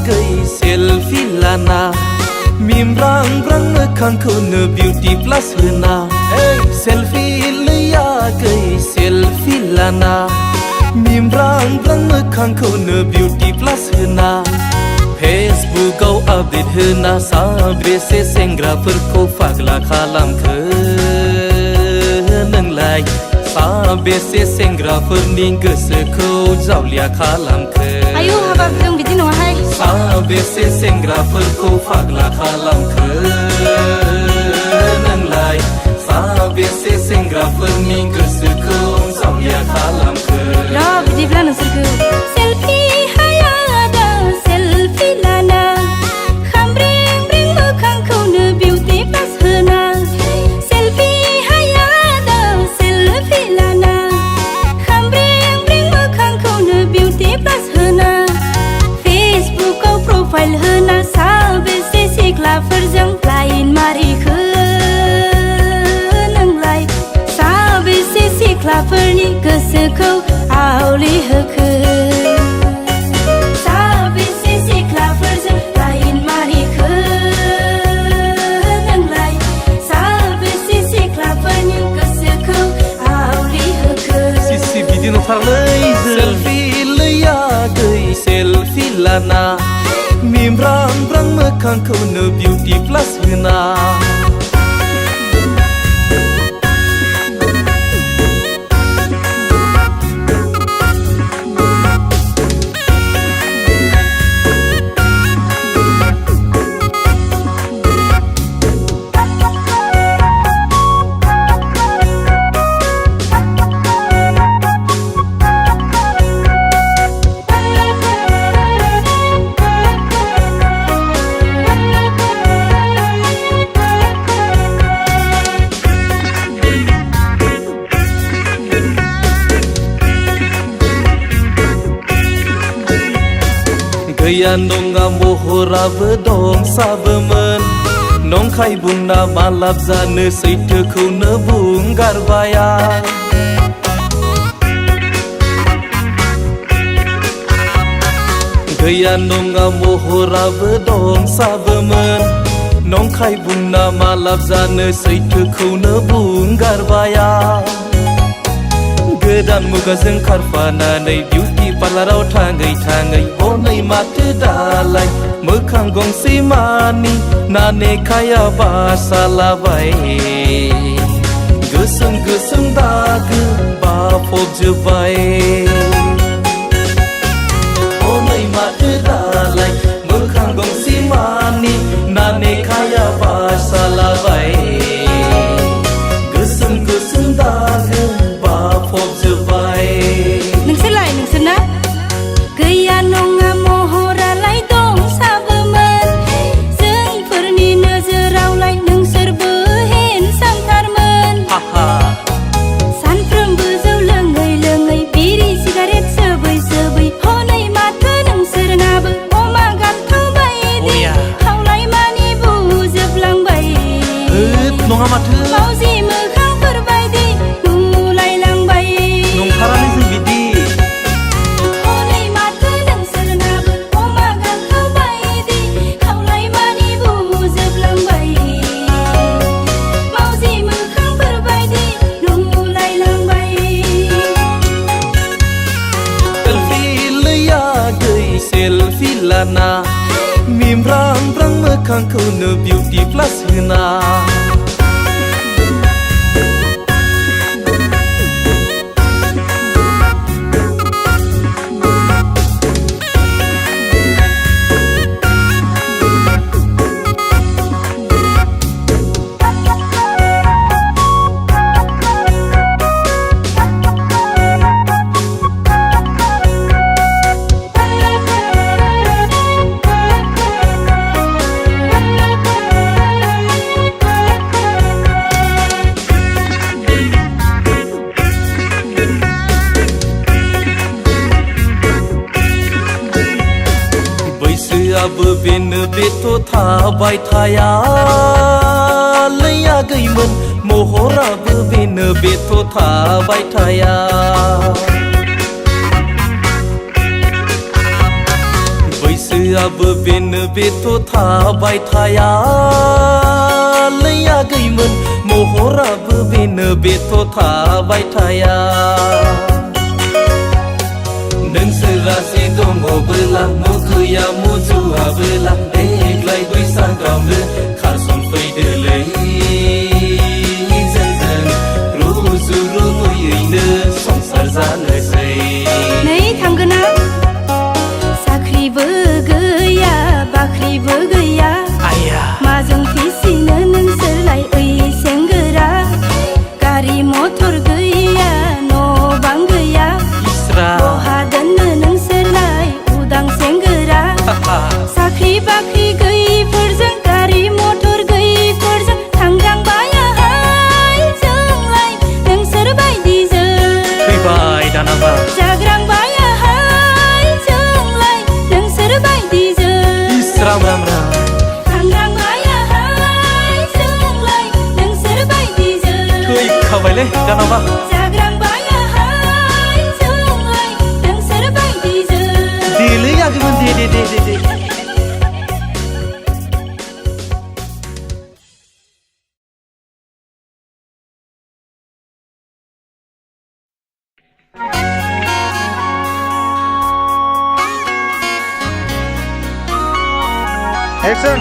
gay selfie lana mim rang rang moखांखौनो beauty plus होना selfie लैया gay selfie lana mim rang rang मोखांखौनो beauty plus होना फेसबुकाव update होना साब्रैसे सेंग्राफोरखौ फाग्ला खालामखो नोंलाय साबेसे सेंग्राफोरनि गोसोखौ जावलिया खालामखो आयौ हाबाब जों बिदि नङाहाय साबेसे सेंग्राफोरखौ फाग्ला खालामखो नोंलाय साबेसे सेंग्राफोरनि गोसोखौ जावलिया खालामखो र' बिदिब्ला नोंसोरखौ सेल्फि हायादा सेल्फि लाना खामब्रें ब्रें मोखांखौनो बिउटि प्लास होना सेल्फि हायादा सेल्फि लाना खामब्रें ब्रें मोखांखौनो बिउटि प्लास होना फेसबुकाव प्रफाइल होना साबेसे सिख्लाफोरजों लाइन मारिखो नोंलाय साबेसे सिख्लाफोरनि गोसोखौ आवलिहोखो साबेसे सिख्लाफोरजों लाइन मारिखो नोंलाय साबेसे सिख्लाफोरनि गोसोखौ आवलिहोखो सिसि बिदि नंथारलै सेल्फि लैया गै सेल्फि लाना मिम रां रां मोखांखौनो बिउटि प्लास होना गैया नङा महराबो दं साबोमोन नंखाय बुंना मा लाब जानो सैथोखौनो बुंगारबाया गैया नङा महराबो दं साबोमोन नंखाय बुंना मा लाब जानो सैथोखौनो बुंगारबाया गोदान मुगाजों खारफानानै बिउटि पार्लाराव थाङै थाङै हनै माथो दालाय मोखां गंसे मानि नानेखाया बासालाबाय गोसोम गोसोम दागो बाफबजोब्बाय हनै माथो दालाय मोखां गंसे मानि नानेखाया बासालाबाय गोसोम गोसोम दागो नोंसोरलाय नोंसोरना गैया नङा महरालाय दं साबोमोन जोंफोरनि नोजोरावलाय नोंसोरबो हेन्डसामथारमोन सानफ्रोमबो जौ लोङै लोङै बिरि सिगारेट सोबै सोबै हनै माथो नोंसोरनाबो अमा गान्थाव बायदि खावलाय मानि बुजोबलांबाय नङा माथो मावजि मोखांफोर बायदि नुलायलांबाय नंथारालै जों बिदि हनै माथो नोंसोरनाबो अमा गान्थाव बायदि खावलाय मानि बुजोबलांबाय मावजि मोखांफोर बायदि नुलायलांबाय सेल्फि लैया गै सेल्फि लाना मिम रां रां मोखांखौनो बिउटि प्लास होना बैसोआबो बेनो बेथ' थाबाय थाया लैया गैमोन महराबो बेनो बेथ' थाबाय थाया बैसो गोसोआबो बेनो बेथ' थाबाय थाया लैयागैमोन महराबो बेनो बेथ' थाबाय थाया नोंसोरासे दङबोला मुगैया मुजुआबोला देग्लाय बैसागावनो खारसनफैदोलै जोंजों रुजु रुमुयैनो संसार जानोसै नै थांगोना साख्रिबो गैया बाख्रिबो गैया आया माजों फिसिनो नोंसोरलाय ओइ सेंग्रा गारि मथर गैया न' बां गैया इस्रा बहा दोननो नोंसोरलाय उदां सेंग्रा साख्रि बाख्रि गैयिफोरजों गारि मथर गैयिफोरजों थांग्रांबायाहाय जोंलाय नोंसोर बायदिजों फैबाय दानाबा जाग्रांबायाहाय जोंलाय नोंसोर बायदिजों इस्राम राम राम थांग्रांबायाहाय जोंलाय नोंसोर बायदिजों थैखाबायलै दानाबा जाग्रांबायाहाय जोंलाय नोंसोर बायदिजों देलै आगैमोन दे Action!